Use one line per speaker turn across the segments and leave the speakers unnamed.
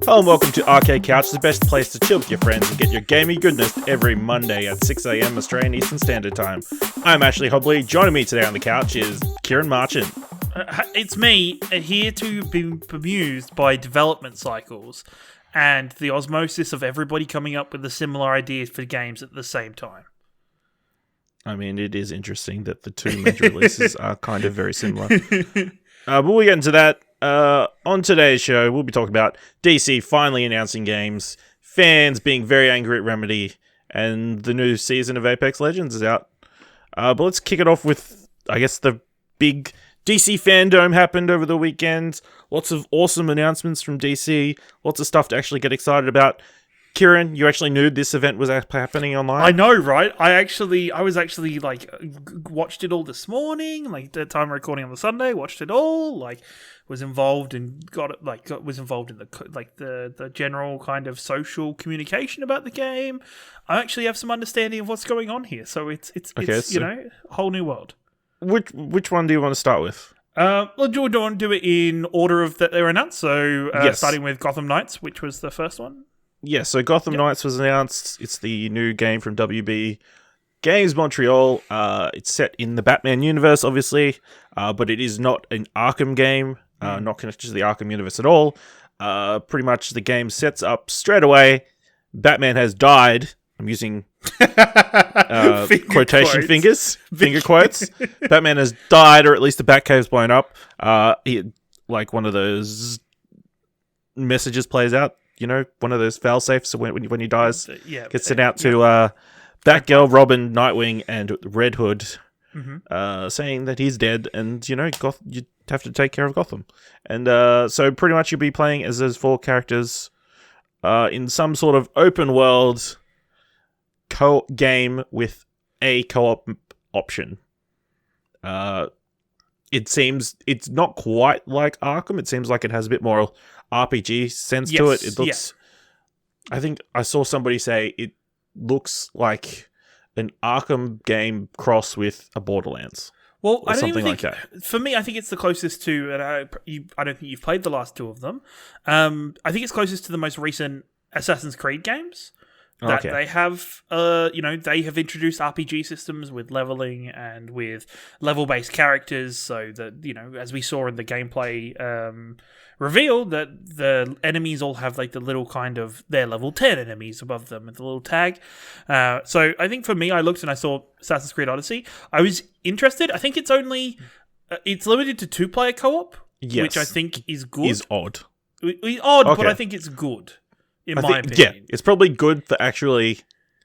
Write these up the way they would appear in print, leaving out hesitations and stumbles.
Hello and welcome to Arcade Couch, the best place to chill with your friends and get your gaming goodness every Monday at 6 a.m. Australian Eastern Standard Time. I'm Ashley Hobley. Joining me today on the couch is Kieran Marchant.
It's me, here to be bemused by development cycles and the osmosis of everybody coming up with the similar ideas for games at the same time.
I mean, it is interesting that the two major releases are kind of very similar. But we'll get into that. On today's show, we'll be talking about DC finally announcing games, fans being very angry at Remedy, and the new season of Apex Legends is out. But let's kick it off with, I guess, the big DC Fandome happened over the weekend. Lots of awesome announcements from DC. Lots of stuff to actually get excited about. Kieran, you actually knew this event was happening online?
I know, right? I was actually watched it all this morning, the time recording on the Sunday, watched it all, was involved and was involved in the general kind of social communication about the game. I actually have some understanding of what's going on here, so it's a whole new world.
Which one do you want to start with?
Well, do you want to do it in order of that they were announced? So,
yes.
Starting with Gotham Knights, which was the first one.
Yeah, so Gotham Knights was announced. It's the new game from WB Games Montreal. It's set in the Batman universe, obviously, but it is not an Arkham game, not connected to the Arkham universe at all. Pretty much the game sets up straight away. Batman has died. I'm using quotation finger quotes. Batman has died, or at least the Batcave's blown up. One of those messages plays out. You know, one of those fail safes when he dies, gets sent out to Batgirl, Robin, Nightwing, and Red Hood, saying that he's dead, and you have to take care of Gotham. And so pretty much you'll be playing as those four characters in some sort of open world game with a co-op option. It seems it's not quite like Arkham. It seems like it has a bit more RPG sense to it. It looks. Yeah. I think I saw somebody say it looks like an Arkham game cross with a Borderlands.
Well,
I don't even think, like that.
For me, I think it's the closest to, and I don't think you've played the last two of them. I think it's closest to the most recent Assassin's Creed games. That they have, they have introduced RPG systems with leveling and with level-based characters, so that, as we saw in the gameplay reveal, that the enemies all have, the little kind of, they're level 10 enemies above them with the little tag. So I think for me, I looked and I saw Assassin's Creed Odyssey. I was interested. I think it's limited to two-player co-op, which I think is good.
Is odd.
But I think it's good. In my opinion. Yeah,
it's probably good for actually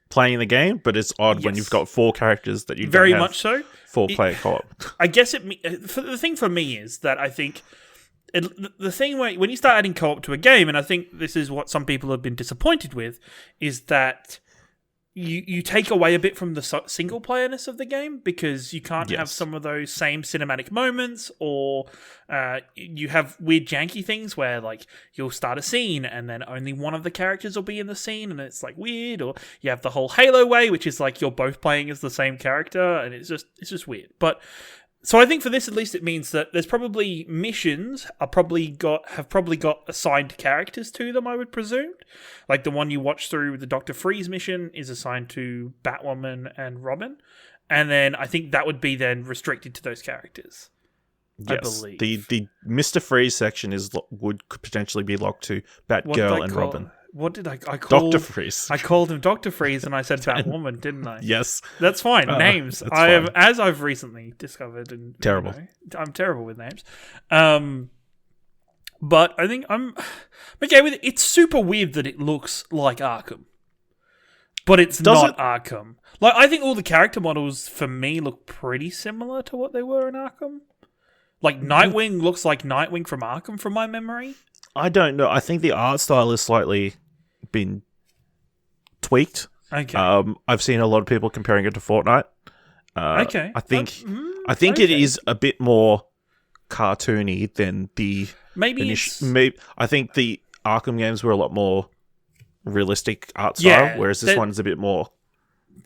playing the game, but it's odd when you've got four characters that you
very
don't have
much so.
Four-player co-op.
I guess the thing for me is that I think the thing when you start adding co-op to a game, and I think this is what some people have been disappointed with, is that you take away a bit from the single-playerness of the game, because you can't have some of those same cinematic moments, or you have weird janky things where you'll start a scene and then only one of the characters will be in the scene, and it's weird, or you have the whole Halo way, which is you're both playing as the same character, and it's just weird. But so I think for this, at least, it means that there's probably missions have probably got assigned characters to them, I would presume. Like the one you watch through, the Dr. Freeze mission, is assigned to Batwoman and Robin. And then I think that would be then restricted to those characters. Yes, I believe.
The Mr. Freeze section would potentially be locked to Batgirl and Robin.
What did I call?
Dr. Freeze.
I called him Dr. Freeze and I said Batwoman, didn't I?
Yes.
That's fine. Names. As I've recently discovered. And
terrible.
I'm terrible with names. But I think I'm okay with it. It's super weird that it looks like Arkham. But it's not Arkham. I think all the character models for me look pretty similar to what they were in Arkham. Nightwing looks like Nightwing from Arkham from my memory.
I don't know. I think the art style is slightly been tweaked.
Okay.
I've seen a lot of people comparing it to Fortnite.
Okay.
I think it is a bit more cartoony than the I think the Arkham games were a lot more realistic art style, whereas this one's a bit more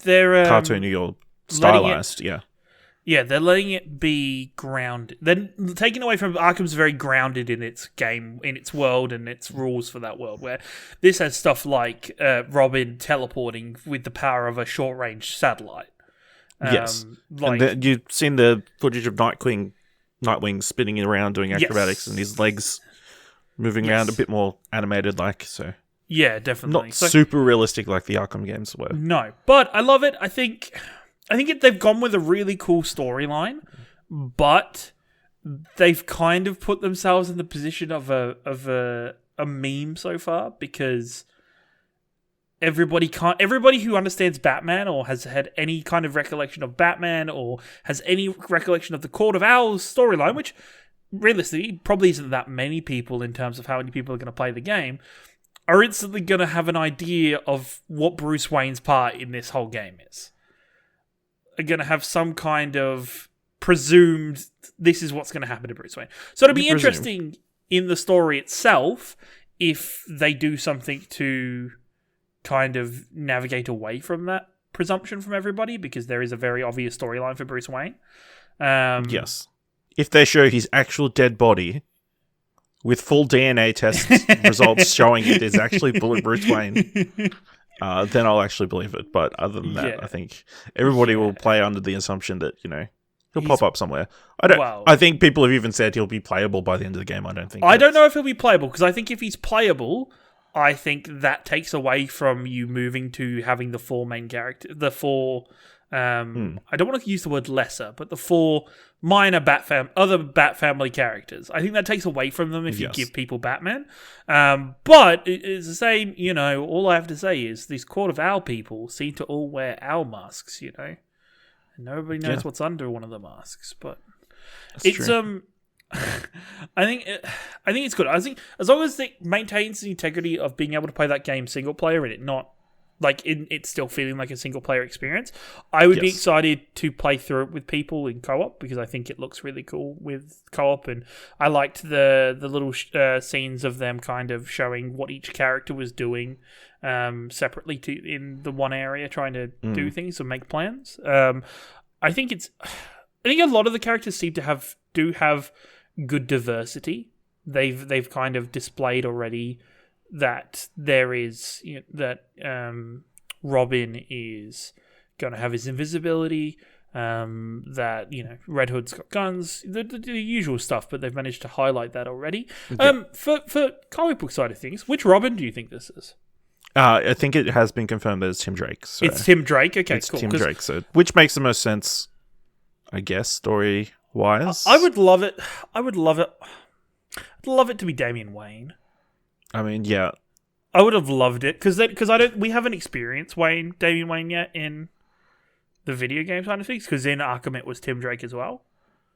cartoony or stylized.
Yeah, they're letting it be grounded. Then taking away from Arkham's very grounded in its game, in its world, and its rules for that world. Where this has stuff like Robin teleporting with the power of a short-range satellite.
Yes, and you've seen the footage of Nightwing spinning around doing acrobatics, and his legs moving around a bit more animated, so.
Yeah, definitely.
Not super realistic like the Arkham games were.
No, but I love it. I think they've gone with a really cool storyline, but they've kind of put themselves in the position of a meme so far, because everybody who understands Batman or has had any kind of recollection of Batman or has any recollection of the Court of Owls storyline, which realistically probably isn't that many people in terms of how many people are going to play the game, are instantly going to have an idea of what Bruce Wayne's part in this whole game is. Are going to have some kind of presumed this is what's going to happen to Bruce Wayne. So it'll be interesting in the story itself if they do something to kind of navigate away from that presumption from everybody, because there is a very obvious storyline for Bruce Wayne.
Yes. If they show his actual dead body with full DNA test results showing it is actually Bruce Wayne, then I'll actually believe it. But other than that, I think everybody will play under the assumption that, he'll pop up somewhere. I think people have even said he'll be playable by the end of the game. I don't know
if he'll be playable, because I think if he's playable, I think that takes away from you moving to having the four main characters, the four. I don't want to use the word lesser, but the four minor other Bat family characters. I think that takes away from them if you give people Batman. But it's the same, all I have to say is these Court of Owl people seem to all wear owl masks, and nobody knows what's under one of the masks. But it's true. I think it's good. I think as long as it maintains the integrity of being able to play that game single player and it not it's still feeling like a single player experience, I would be excited to play through it with people in co-op, because I think it looks really cool with co-op, and I liked the little scenes of them kind of showing what each character was doing separately in the one area, trying to do things and make plans. I think a lot of the characters seem to have good diversity. They've kind of displayed already that there is Robin is going to have his invisibility, that Red Hood's got guns, the usual stuff, but they've managed to highlight that already. For comic book side of things, which Robin do you think this is?
I think it has been confirmed that it's Tim Drake. So
it's Tim Drake. Okay,
it's
cool.
Tim Drake, so which makes the most sense, I guess, story wise.
I would love it. I'd love it to be Damian Wayne.
I mean, yeah,
I would have loved it because we haven't experienced Damian Wayne yet in the video game side of things, because in Arkham it was Tim Drake as well.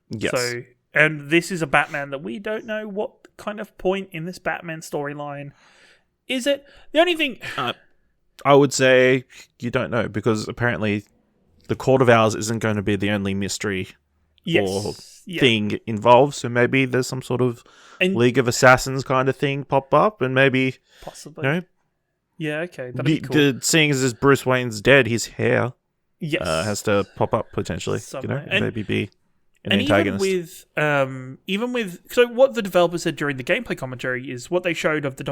Yes.
So, and this is a Batman that we don't know what kind of point in this Batman storyline is it. The only thing
I would say you don't know, because apparently the Court of Owls isn't going to be the only mystery or thing involved, so maybe there's some sort of League of Assassins kind of thing pop up, and maybe
possibly okay, that'd be cool.
Seeing as Bruce Wayne's dead, his hair
has
to pop up potentially, and maybe be an antagonist.
Even with so what the developer said during the gameplay commentary is what they showed of the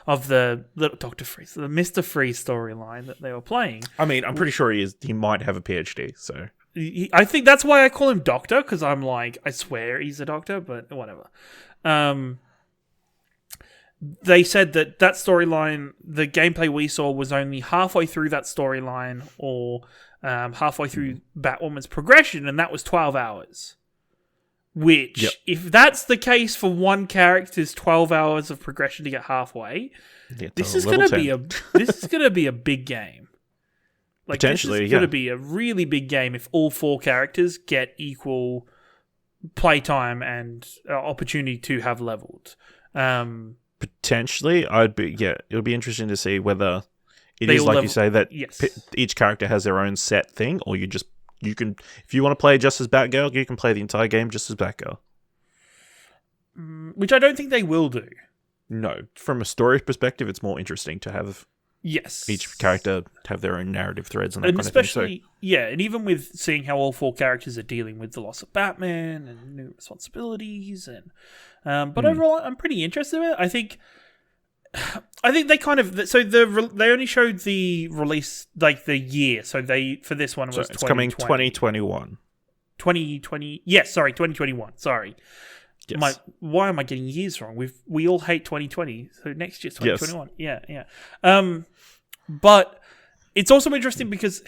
Dr. Freeze, the Mr. Freeze storyline that they were playing.
I mean, I'm pretty sure he might have a PhD, so
I think that's why I call him Doctor, because I'm like, I swear he's a doctor, but whatever. They said that storyline, the gameplay we saw, was only halfway through that storyline, or halfway through Batwoman's progression, and that was 12 hours. Which, if that's the case for one character's 12 hours of progression to get halfway, this is going to be a big game.
Potentially,
this is going to be a really big game if all four characters get equal playtime and opportunity to have leveled.
Potentially, it'll be interesting to see whether it is like you say that each character has their own set thing, or you can, if you want to play just as Batgirl, you can play the entire game just as Batgirl.
Which I don't think they will do.
No, from a story perspective, it's more interesting to have
Yes.
each character have their own narrative threads and that
And
kind of thing.
especially, and even with seeing how all 4 characters are dealing with the loss of Batman and new responsibilities, and but overall, I'm pretty interested in it. I think they kind of they only showed the release like the year, so they for this one was
it's coming 2021.
2020. Yes, sorry, 2021. Sorry.
Yes.
Why am I getting years wrong? We all hate 2020, so next year's 2021. Yes. Yeah. But it's also interesting because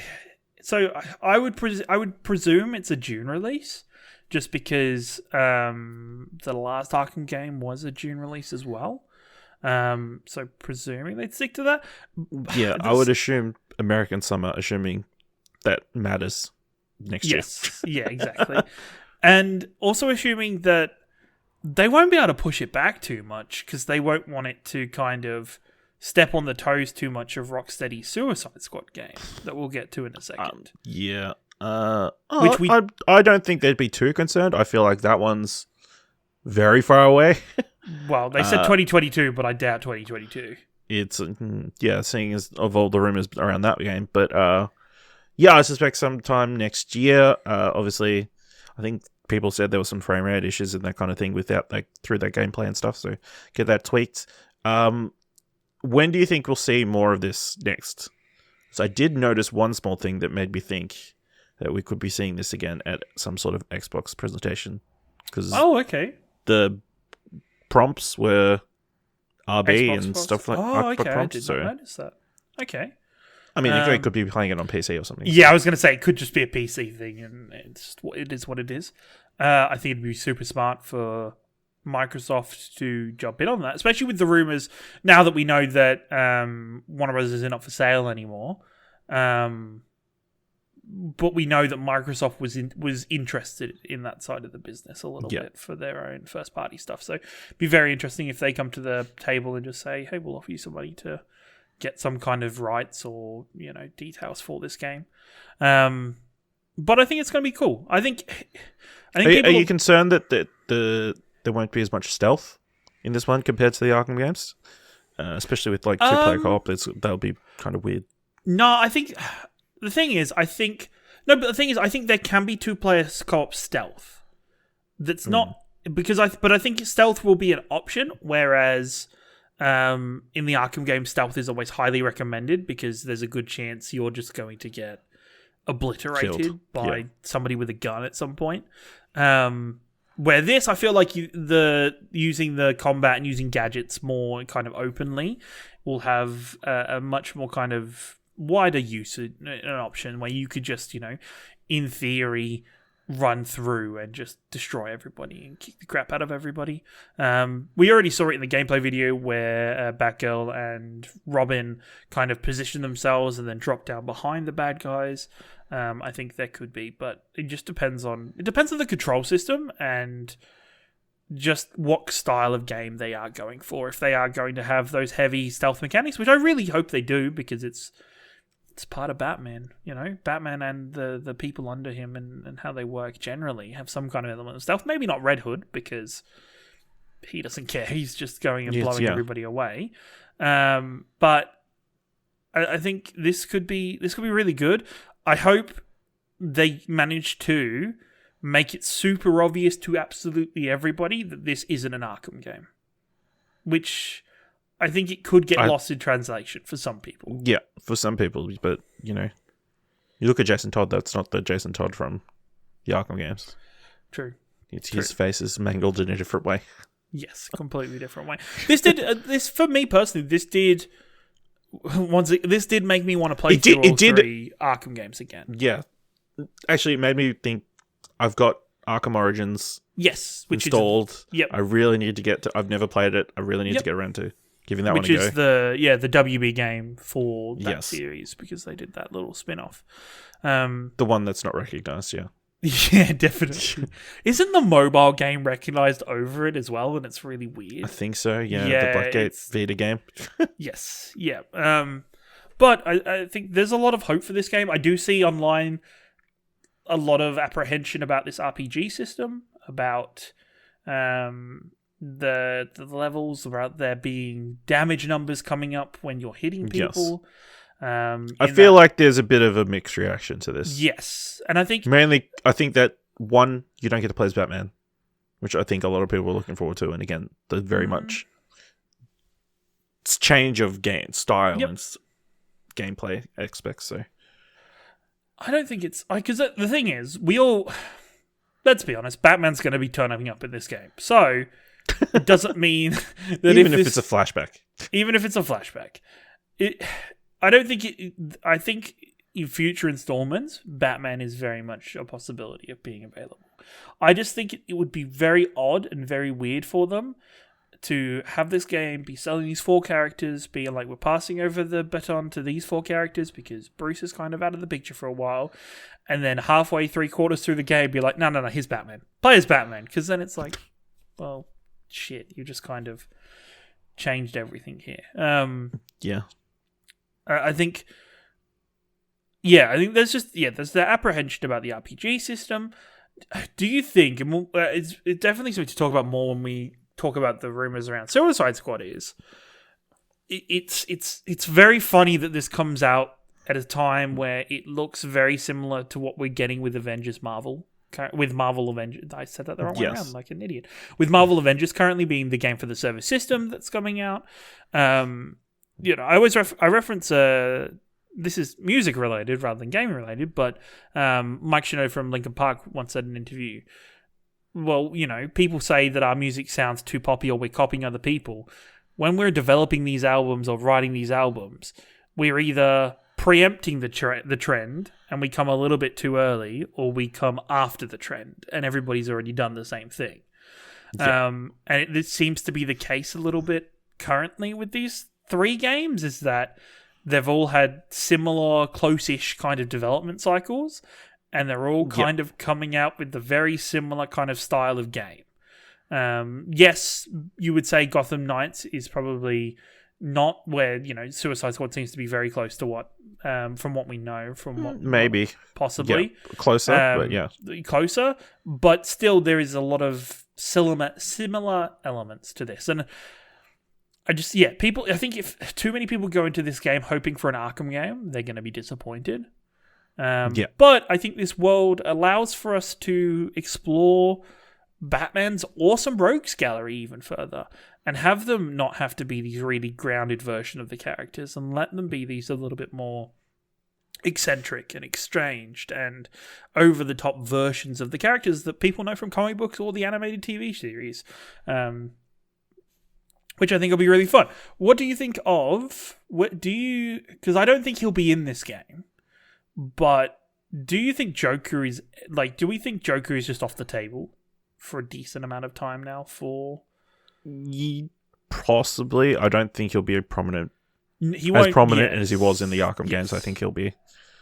I would presume it's a June release, just because the last Arkham game was a June release as well. So presuming they'd stick to that.
Yeah, I would assume American Summer, assuming that matters next year.
Yes. Yeah, exactly. And also assuming that they won't be able to push it back too much because they won't want it to kind of step on the toes too much of Rocksteady's Suicide Squad game that we'll get to in a second.
I don't think they'd be too concerned. I feel like that one's very far away.
Well, they said 2022, but I doubt 2022.
It's seeing as of all the rumors around that game, but I suspect sometime next year. Obviously, I think people said there were some frame rate issues and that kind of thing without through that gameplay and stuff. So get that tweaked. When do you think we'll see more of this next? So I did notice one small thing that made me think that we could be seeing this again at some sort of Xbox presentation.
Okay.
The prompts were RB
Xbox
and
prompts?
stuff like
okay.
prompts.
I did not notice that. Okay.
I mean, they could be playing it on PC or something.
Yeah, I was going to say it could just be a PC thing, and it is what it is. I think it'd be super smart for Microsoft to jump in on that, especially with the rumors now that we know that Warner Bros. Isn't up for sale anymore. But we know that Microsoft was interested in that side of the business a little bit for their own first party stuff. So it'd be very interesting if they come to the table and just say, "Hey, we'll offer you some money to get some kind of rights or details for this game." But I think it's going to be cool. I think.
Are you concerned that there won't be as much stealth in this one compared to the Arkham games, especially with two-player co-op? That'll be kind of weird.
No, I think the thing is, I think there can be two-player co-op stealth. That's not because but I think stealth will be an option, whereas in the Arkham game, stealth is always highly recommended because there's a good chance you're just going to get obliterated by somebody with a gun at some point. Where this, I feel like using the combat and using gadgets more kind of openly will have a much more kind of wider use, an option where you could just, in theory, run through and just destroy everybody and kick the crap out of everybody. We already saw it in the gameplay video where Batgirl and Robin kind of position themselves and then drop down behind the bad guys. I think there could be, but it just depends on the control system and just what style of game they are going for. If they are going to have those heavy stealth mechanics, which I really hope they do, because it's part of Batman, Batman and the people under him and how they work generally have some kind of element of stealth. Maybe not Red Hood, because he doesn't care. He's just going and blowing everybody away. But I think this could be really good. I hope they manage to make it super obvious to absolutely everybody that this isn't an Arkham game, which I think it could get lost in translation for some people. Yeah,
for some people, but you look at Jason Todd. That's not the Jason Todd from the Arkham games.
True.
His face is mangled in a different way.
Yes, completely different way. This did this for me personally. This did make me want to play through all three Arkham games again.
Yeah, actually, it made me think. I've got Arkham Origins.
Yes, which
installed. I really need to get to. I've never played it. I really need to get around to giving that one a go.
Which is the WB game for that series, because they did that little spin-off.
The one that's not recognized, yeah.
Yeah, definitely. Isn't the mobile game recognized over it as well? And it's really weird.
I think so, yeah. The Blackgate Vita game.
Yes, yeah. But I think there's a lot of hope for this game. I do see online a lot of apprehension about this RPG system, about the levels, about there being damage numbers coming up when you're hitting people.
I feel like there's a bit of a mixed reaction to this.
Yes, and I think
mainly, I think that one, you don't get to play as Batman, which I think a lot of people are looking forward to, and again, the very much change of game style and gameplay aspects. So,
I don't think it's because the thing is, we all, let's be honest, Batman's going to be turning up in this game, so it doesn't mean that
even if it's a flashback,
I don't think I think in future installments, Batman is very much a possibility of being available. I just think it would be very odd and very weird for them to have this game be selling these 4 characters, being like, we're passing over the baton to these 4 characters because Bruce is kind of out of the picture for a while, and then halfway, 3/4 through the game, be like, no, here's Batman. Play as Batman, because then it's like, well, shit, you just kind of changed everything here. I think there's the apprehension about the RPG system. Do you think, and it's definitely something to talk about more when we talk about the rumors around Suicide Squad, it's very funny that this comes out at a time where it looks very similar to what we're getting with Marvel Avengers. I said that the wrong way around, like an idiot. With Marvel Avengers currently being the game for the service system that's coming out. I always reference this is music related rather than gaming related, but Mike Shinoda from Linkin Park once said in an interview, well, people say that our music sounds too poppy or we're copying other people. When we're developing these albums or writing these albums, we're either preempting the trend and we come a little bit too early, or we come after the trend and everybody's already done the same thing. And it seems to be the case a little bit currently with these 3 games, is that they've all had similar, close-ish kind of development cycles, and they're all kind of coming out with the very similar kind of style of game. Yes, you would say Gotham Knights is probably not where, Suicide Squad seems to be very close to what, from what we know, from what
maybe
possibly
closer,
closer, but still there is a lot of similar elements to this. And I think if too many people go into this game hoping for an Arkham game, they're going to be disappointed. But I think this world allows for us to explore Batman's awesome rogues gallery even further, and have them not have to be these really grounded version of the characters, and let them be these a little bit more eccentric and estranged and over-the-top versions of the characters that people know from comic books or the animated TV series. Which I think will be really fun. What do you think of... Because I don't think he'll be in this game, but do you think Joker is... do we think Joker is just off the table for a decent amount of time now for...
Possibly. I don't think he'll be as prominent as he was in the Arkham games. I think he'll be...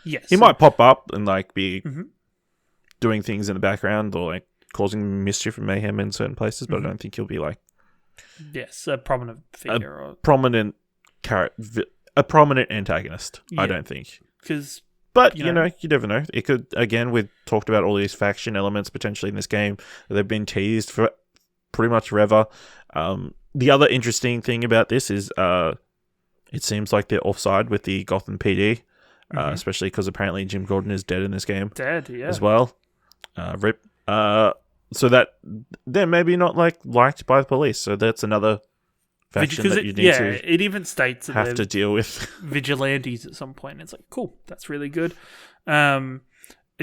Yes.
He might pop up and be doing things in the background, or causing mischief and mayhem in certain places, but I don't think he'll be
yes, a prominent figure.
A prominent antagonist, I don't think. But, you never know. It could, again, we've talked about all these faction elements potentially in this game. They've been teased for pretty much forever. The other interesting thing about this is it seems like they're offside with the Gotham PD, especially because apparently Jim Gordon is dead in this game. As well. RIP. So that they're maybe not liked by the police. So that's another faction that you need to.
It even states that
have to deal with
vigilantes at some point. It's cool. That's really good. I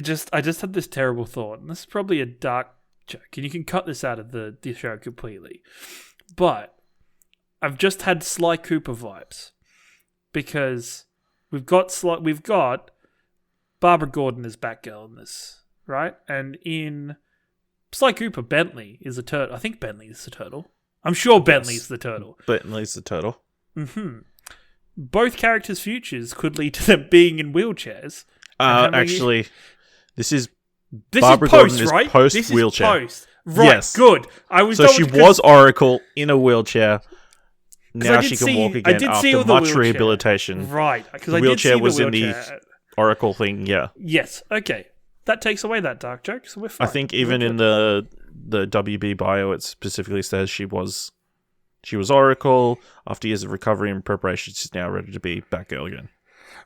just had this terrible thought, and this is probably a dark joke, and you can cut this out of the show completely. But I've just had Sly Cooper vibes, because we've got Barbara Gordon as Batgirl in this, right? And in Sly Cooper, Bentley is a turtle. I think Bentley is the turtle. I'm sure Bentley's the turtle.
Bentley's the turtle.
Both characters' futures could lead to them being in wheelchairs.
Actually, this is Barbara Gordon is post wheelchair.
Right, yes. Good.
So she was Oracle in a wheelchair. Now she can walk again after much rehabilitation.
Right, because
the wheelchair was in the Oracle thing. Yeah.
Yes. Okay. That takes away that dark joke, so we're fine.
I think even in the the WB bio, it specifically says she was Oracle. After years of recovery and preparation, she's now ready to be Batgirl again.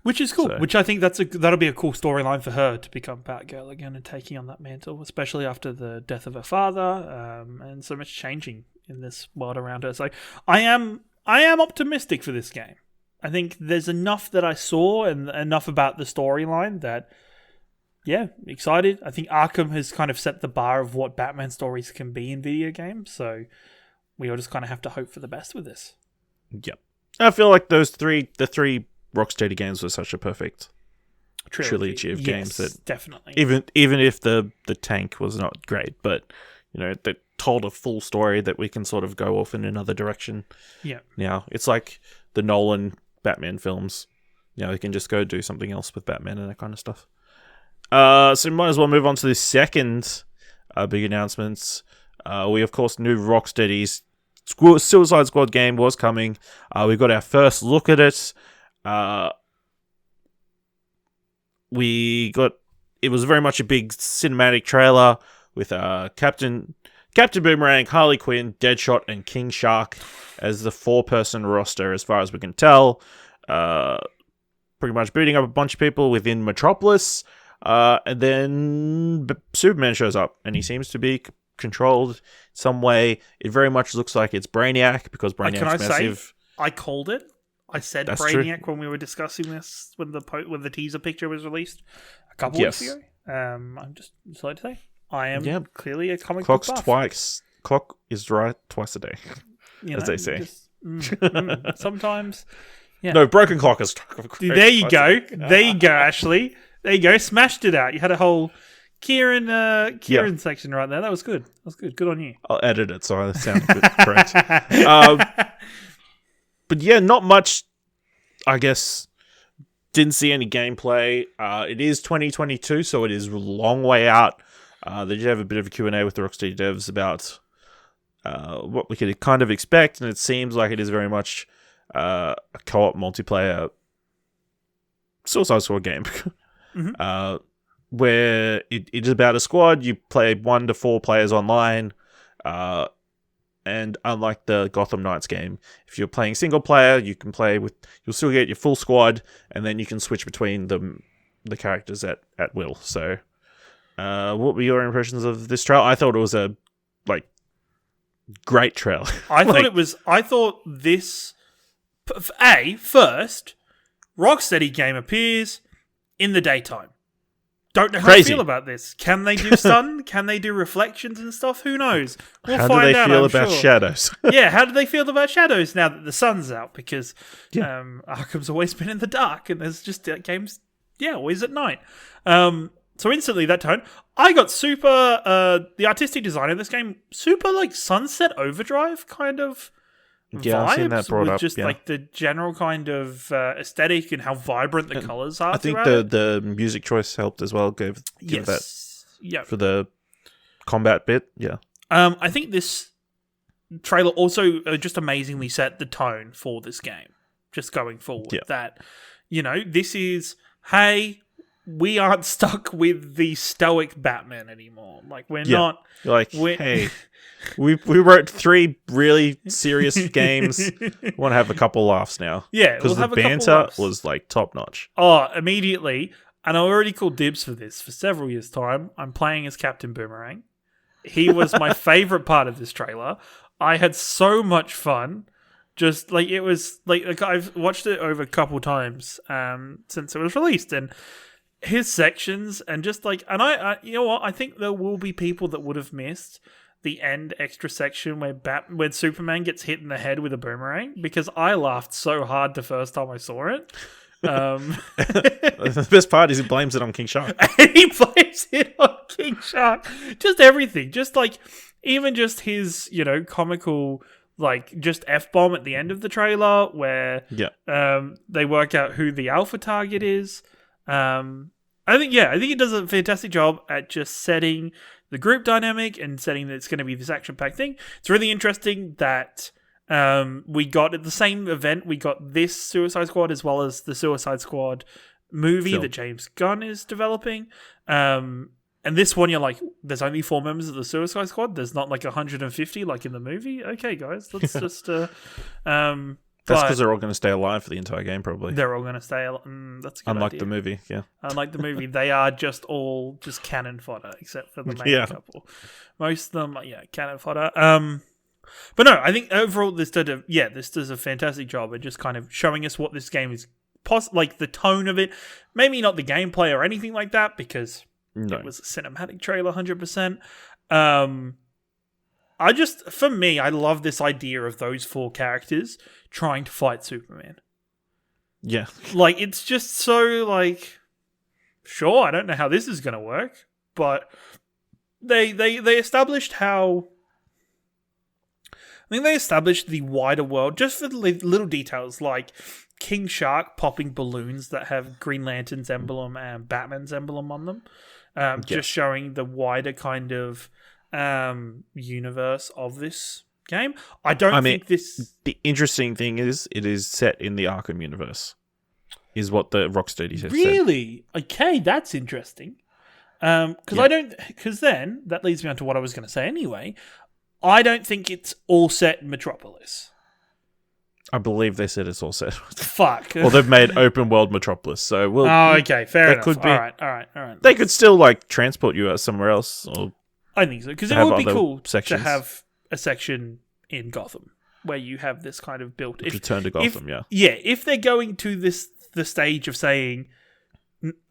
Which is cool. So, which I think that'll be a cool storyline for her to become Batgirl again and taking on that mantle, especially after the death of her father, and so much changing in this world around her. So I am optimistic for this game. I think there's enough that I saw and enough about the storyline that, yeah, excited. I think Arkham has kind of set the bar of what Batman stories can be in video games, so we all just kind of have to hope for the best with this.
Yep. I feel like the three Rocksteady games were such a perfect trilogy of games that
definitely.
Even if the tank was not great, but they told a full story that we can sort of go off in another direction.
Yeah.
Now it's like the Nolan Batman films. We can just go do something else with Batman and that kind of stuff. So might as well move on to the second big announcements. We of course knew Rocksteady's Suicide Squad game was coming. We got our first look at it. It was very much a big cinematic trailer with Captain Boomerang, Harley Quinn, Deadshot, and King Shark as the 4-person roster, as far as we can tell. Pretty much beating up a bunch of people within Metropolis, and then Superman shows up, and he seems to be controlled some way. It very much looks like it's Brainiac, because Brainiac's massive.
I called it. I said That's Brainiac true. When we were discussing this when the teaser picture was released a couple weeks ago. I'm just sorry to say I am clearly a comic book buff.
Clock is right twice a day, as they say.
Sometimes, yeah.
No, broken clock is.
There you go. There you go. Ashley, there you go. Smashed it out. You had a whole Kieran section right there. That was good. Good on you.
I'll edit it so I sound correct. But yeah, not much, I guess. Didn't see any gameplay. It is 2022, so it is a long way out. They did have a bit of a Q&A with the Rocksteady devs about what we could kind of expect, and it seems like it is very much a co-op multiplayer Suicide Squad game.
Mm-hmm.
Where it is about a squad. You play 1 to 4 players online, and unlike the Gotham Knights game, if you're playing single player, you'll still get your full squad, and then you can switch between the characters at will. So, what were your impressions of this trailer? I thought it was a great trailer.
I thought this. First, Rocksteady game appears in the daytime. Don't know how I feel about this. Can they do sun? Can they do reflections and stuff? Who knows? We'll find out.
How do they feel about shadows?
Yeah, how do they feel about shadows now that the sun's out? Because Arkham's always been in the dark, and there's just games, always at night. So instantly that tone. I got super, the artistic design of this game, super Sunset Overdrive kind of vibes.
I've seen that brought up.
Just the general kind of aesthetic and how vibrant the colors are.
I think the music choice helped as well. Give that for the combat bit. Yeah.
I think this trailer also just amazingly set the tone for this game. Just going forward, that this is we aren't stuck with the stoic Batman anymore. We're not.
Hey, we wrote 3 really serious games. We want to have a couple laughs now.
Yeah,
because the banter was top notch.
Oh, immediately. And I already called dibs for this for several years' time. I'm playing as Captain Boomerang. He was my favorite part of this trailer. I had so much fun. Just it was I've watched it over a couple times since it was released, and his sections and just and I you know what, I think there will be people that would have missed the end extra section where Superman gets hit in the head with a boomerang, because I laughed so hard the first time I saw it.
The best part is he blames it on King Shark.
He blames it on King Shark. Just everything. Just even just his, comical just F-bomb at the end of the trailer where they work out who the alpha target is. I think it does a fantastic job at just setting the group dynamic and setting that it's going to be this action-packed thing. It's really interesting that we got at the same event, we got this Suicide Squad as well as the Suicide Squad movie that James Gunn is developing. And this one, you're like, there's only 4 members of the Suicide Squad. There's not like 150 like in the movie. Okay, guys, let's just.
That's because they're all going to stay alive for the entire game, probably.
They're all going to stay alive. That's a good
Unlike
idea.
the movie, yeah.
Unlike the movie, they are just all just cannon fodder, except for the main couple. Most of them, cannon fodder. But no, I think overall this does a fantastic job at just kind of showing us what this game is, like the tone of it. Maybe not the gameplay or anything like that, because it was a cinematic trailer, 100%. For me, I love this idea of those 4 characters trying to fight Superman.
Yeah.
Like, it's just so, like, sure, I don't know how this is going to work, but they established how... I think they established the wider world just for the little details, like King Shark popping balloons that have Green Lantern's emblem and Batman's emblem on them. Just showing the wider kind of universe of this game. I think this...
The interesting thing is, it is set in the Arkham universe, is what the Rocksteady said.
Really? Okay, that's interesting. Because then, that leads me on to what I was going to say anyway. I don't think it's all set in Metropolis.
I believe they said it's all set.
Fuck.
Well, they've made open world Metropolis, so we'll...
Oh, okay, fair enough.
Could be,
all right.
They could still, like, transport you somewhere else, or...
I think so, because it would be cool
sections.
to have a section in Gotham where you have this kind of built...
Return to Gotham, yeah.
Yeah, if they're going to the stage of saying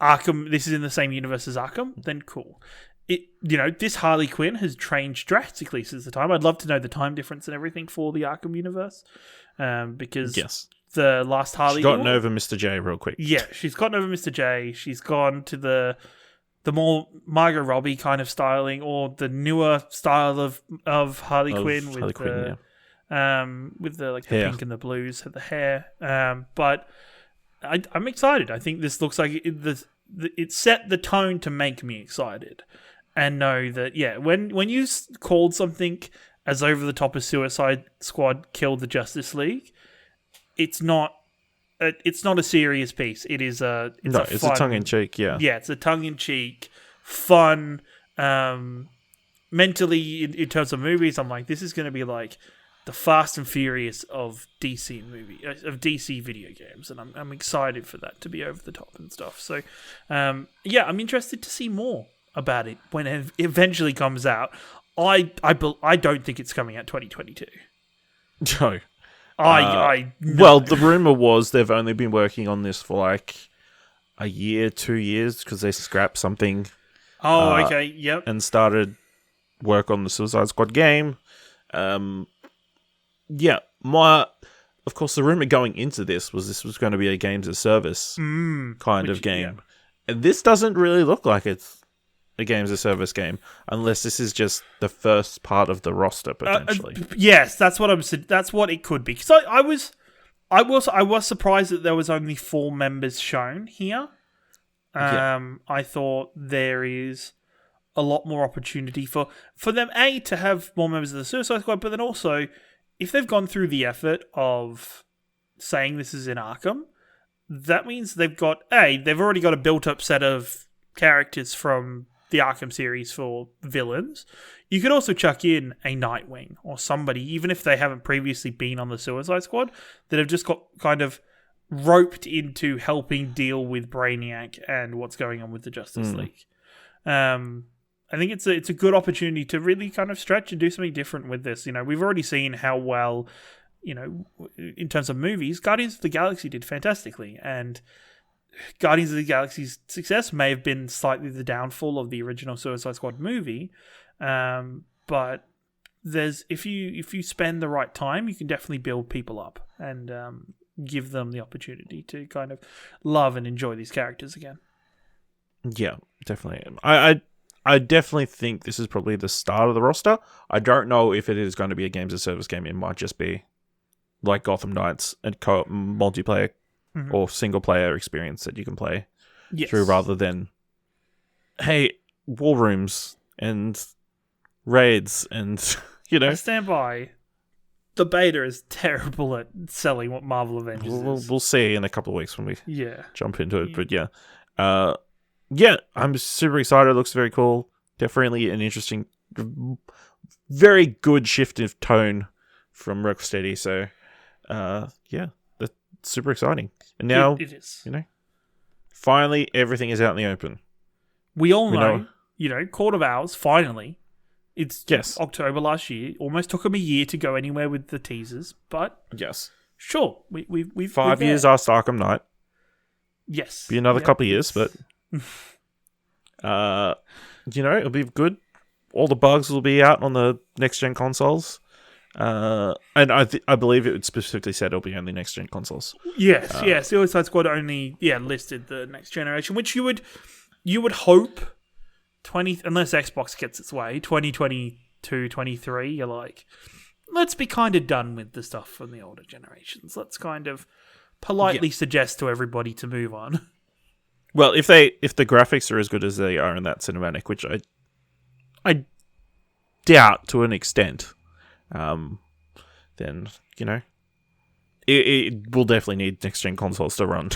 Arkham, this is in the same universe as Arkham, then cool. This Harley Quinn has changed drastically since the time. I'd love to know the time difference and everything for the Arkham universe, because the last Harley...
She's gotten over Mr. J real quick.
Yeah, she's gotten over Mr. J. She's gone to the more Margot Robbie kind of styling, or the newer style of Harley Quinn with the
hair.
pink and the blues, the hair. But I'm excited. I think this looks like it set the tone to make me excited. And know that, when you called something as over the top as Suicide Squad killed the Justice League, it's not a serious piece. It's a
tongue-in-cheek, yeah.
Yeah, it's a tongue-in-cheek, fun, mentally, in terms of movies, I'm like, this is going to be like the Fast and Furious of DC video games, and I'm excited for that to be over the top and stuff. So, I'm interested to see more about it when it eventually comes out. I don't think it's coming out 2022.
No.
No.
Well, the rumor was they've only been working on this for like a year, 2 years, because they scrapped something.
Oh, okay, yep.
And started work on the Suicide Squad game. Of course, the rumor going into this was going to be a games as service kind of game. Yeah. And this doesn't really look like it's a games as service game, unless this is just the first part of the roster potentially.
Yes, that's what that's what it could be. So I was surprised that there was only 4 members shown here. I thought there is a lot more opportunity for them to have more members of the Suicide Squad, but then also if they've gone through the effort of saying this is in Arkham, that means they've already got a built up set of characters from the Arkham series for villains. You could also chuck in a Nightwing or somebody, even if they haven't previously been on the Suicide Squad, that have just got kind of roped into helping deal with Brainiac and what's going on with the Justice League. I think it's a good opportunity to really kind of stretch and do something different with this. We've already seen how well, in terms of movies, Guardians of the Galaxy did fantastically, and Guardians of the Galaxy's success may have been slightly the downfall of the original Suicide Squad movie, but if you spend the right time, you can definitely build people up and give them the opportunity to kind of love and enjoy these characters again.
Yeah, definitely. I definitely think this is probably the start of the roster. I don't know if it is going to be a games as service game. It might just be like Gotham Knights and co-op multiplayer or single player experience that you can play through, rather than, hey, war rooms and raids and,
I stand by. The beta is terrible at selling what Marvel Avengers is.
We'll see in a couple of weeks when we jump into it. But Yeah, I'm super excited. It looks very cool. Definitely an interesting, very good shift of tone from Rocksteady. So, yeah, that's super exciting. And now,
It is.
Finally, everything is out in the open.
We all know, Court of Owls, finally. It's
Yes.
October last year. Almost took them a year to go anywhere with the teasers, but
Yes.
sure. We've
5 years after Arkham Knight.
Yes.
Be another couple of years, but it'll be good. All the bugs will be out on the next gen consoles. And I believe it specifically said it'll be only next gen consoles.
Yes. The Suicide Squad only listed the next generation, which you would hope unless Xbox gets its way, 2022, 23, you're like, let's be kind of done with the stuff from the older generations. Let's kind of politely suggest to everybody to move on.
Well, if the graphics are as good as they are in that cinematic, which I doubt to an extent, then it will definitely need next gen consoles to run.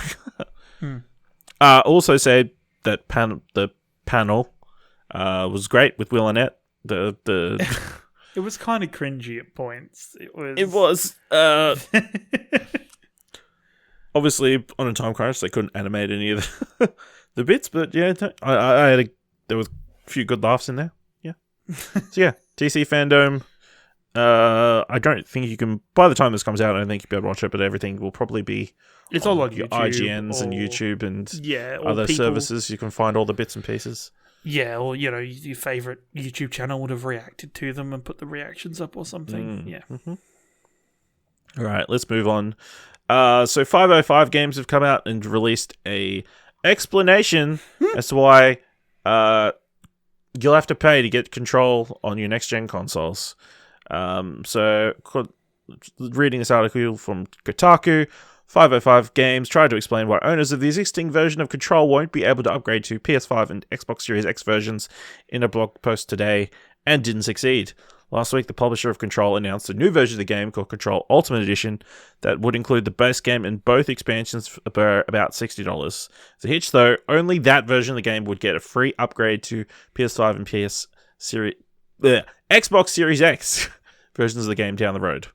Also said that the panel was great with Will Arnett. The
It was kind of cringy at points.
It was. Obviously, on a time crunch, they couldn't animate any of the bits, but yeah, there was a few good laughs in there. Yeah. So yeah, DC Fandome. I don't think you can. By the time this comes out, I don't think you'll be able to watch it, but everything will probably be.
It's all on
your
YouTube,
IGNs and YouTube and
or
other services. You can find all the bits and pieces.
Yeah, or your favorite YouTube channel would have reacted to them and put the reactions up or something. Yeah.
Mm-hmm. All right, let's move on. So 505 Games have come out and released a explanation as to why you'll have to pay to get Control on your next gen consoles. So reading this article from Kotaku, 505 Games tried to explain why owners of the existing version of Control won't be able to upgrade to PS5 and Xbox Series X versions in a blog post today, and didn't succeed. Last week, the publisher of Control announced a new version of the game called Control Ultimate Edition that would include the base game and both expansions for about $60. The hitch, though, only that version of the game would get a free upgrade to PS5 and Xbox Series X versions of the game down the road.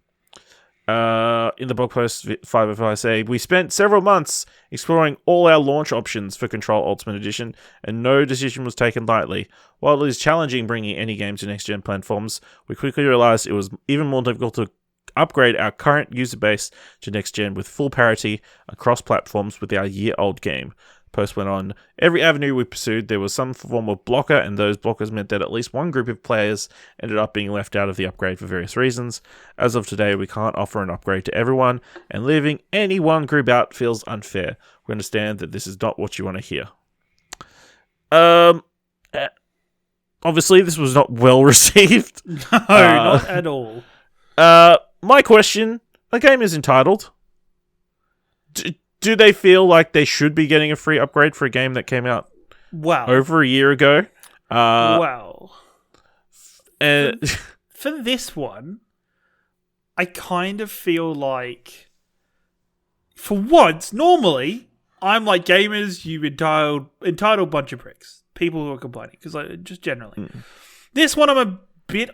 In the blog post, 505 say, we spent several months exploring all our launch options for Control Ultimate Edition, and no decision was taken lightly. While it is challenging bringing any game to next-gen platforms, we quickly realized it was even more difficult to upgrade our current user base to next-gen with full parity across platforms with our year-old game. Post went on, every avenue we pursued, there was some form of blocker, and those blockers meant that at least one group of players ended up being left out of the upgrade for various reasons. As of today, we can't offer an upgrade to everyone, and leaving any one group out feels unfair. We understand that this is not what you want to hear. Obviously, this was not well received.
No, not at all.
My question, the game is entitled. Do they feel like they should be getting a free upgrade for a game that came out over a year ago?
For this one, I kind of feel like, for once, normally, I'm like, gamers, you entitled bunch of pricks. People who are complaining, because just generally. This one I'm a bit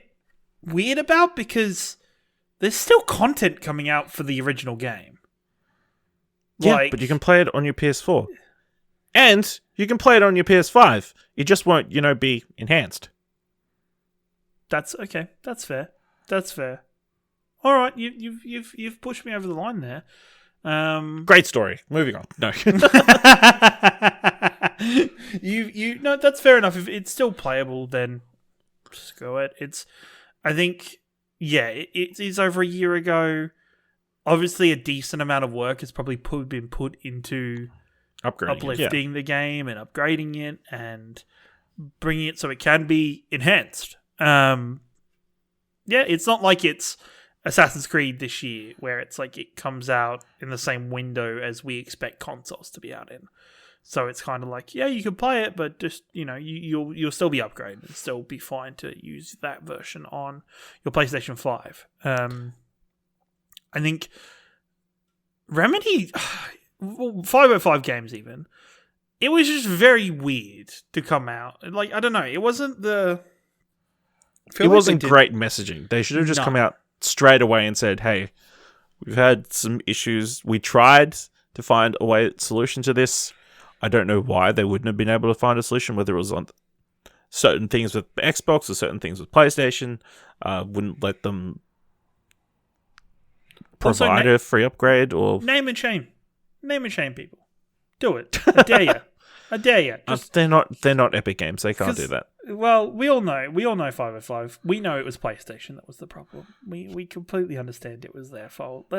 weird about, because there's still content coming out for the original game.
Yeah, but you can play it on your PS4. And you can play it on your PS5. It just won't, be enhanced.
That's okay. That's fair. All right, you've pushed me over the line there.
Great story. Moving on. No.
No, that's fair enough. If it's still playable, then just go it. I think, it is over a year ago. Obviously, a decent amount of work has probably been put into uplifting the game and upgrading it and bringing it so it can be enhanced. It's not like it's Assassin's Creed this year, where it's like it comes out in the same window as we expect consoles to be out in. So it's kind of like, you can play it, but just you'll still be upgraded and still be fine to use that version on your PlayStation 5. I think Remedy, 505 Games even, it was just very weird to come out. Like, I don't know. It wasn't the...
It wasn't great messaging. They should have just come out straight away and said, hey, we've had some issues. We tried to find a solution to this. I don't know why they wouldn't have been able to find a solution, whether it was on certain things with Xbox or certain things with PlayStation. Wouldn't let them provide a free upgrade or...
Name and shame. Name and shame people. Do it. I dare you. I dare you.
They're not Epic Games. They can't do that.
Well, we all know 505. We know it was PlayStation that was the problem. We completely understand it was their fault.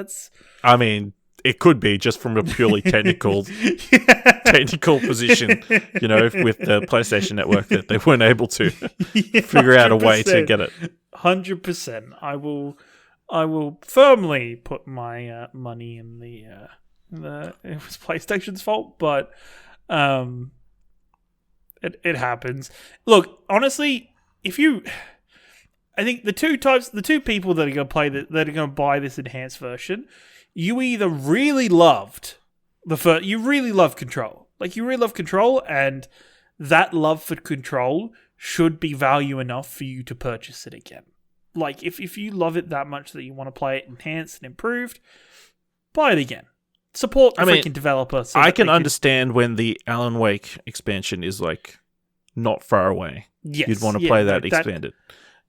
I mean, it could be just from a purely technical position, you know, with the PlayStation Network that they weren't able to figure out a way to get it.
100%. I will firmly put my money in the it was PlayStation's fault, but it happens. Look, honestly, I think the two people that are going to play that are going to buy this enhanced version, you either really loved you really love Control. Like, you really love Control, and that love for Control should be value enough for you to purchase it again. Like, if you love it that much that you want to play it enhanced and improved, buy it again. Support the freaking developer. So
I can understand when the Alan Wake expansion is, like, not far away.
Yes.
You'd want to play that expanded.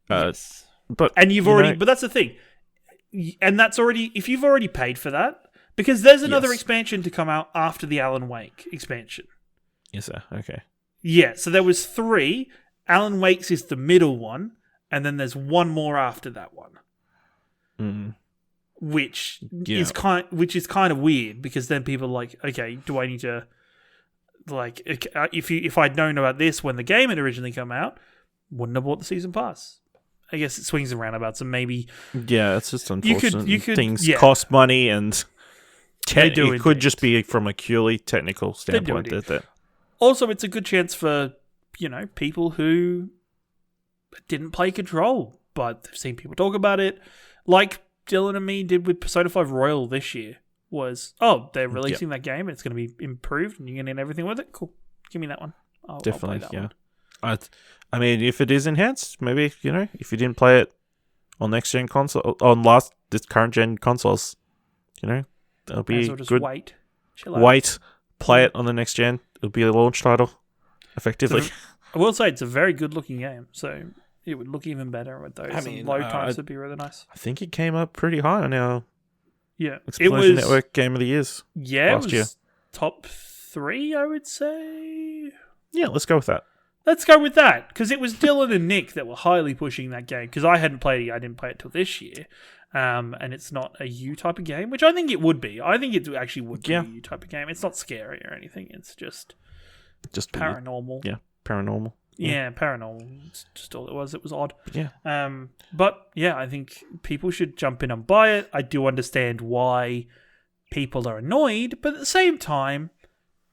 Yes.
But
that's the thing. And that's already, if you've already paid for that, because there's another expansion to come out after the Alan Wake expansion.
Yes, sir. Okay.
Yeah, so there was 3. Alan Wake's is the middle one, and then there's one more after that one.
Mm.
Which is kind of weird, because then people are like, okay, do I need to, like, if I'd known about this when the game had originally come out, wouldn't have bought the season pass. I guess it swings and roundabouts, and maybe
it's just unfortunate.
You could
things cost money, and it could just be from a purely technical standpoint.
Also, it's a good chance for people who didn't play Control, but they've seen people talk about it, like Dylan and me did with Persona 5 Royal this year. They're releasing that game, and it's going to be improved, and you're going to get everything with it. Cool, give me that one. I'll play that one.
I mean, if it is enhanced, maybe, if you didn't play it on next gen console, this current gen consoles, that'll be
just
good.
Wait,
play it on the next gen. It'll be a launch title, effectively.
I will say it's a very good looking game, so it would look even better with those. Load times would be really nice.
I think it came up pretty high on our
Explosion
Network Game of the Years.
Yeah,
last year.
Top 3, I would say.
Yeah, let's go with that.
Let's go with that, because it was Dylan and Nick that were highly pushing that game, because I hadn't played it. I didn't play it till this year, and it's not a U type of game, which I think it would be. I think it actually would be a U type of game. It's not scary or anything. It's just paranormal.
Yeah, paranormal.
Yeah, paranormal. It's just all it was. It was odd.
Yeah.
But yeah, I think people should jump in and buy it. I do understand why people are annoyed, but at the same time,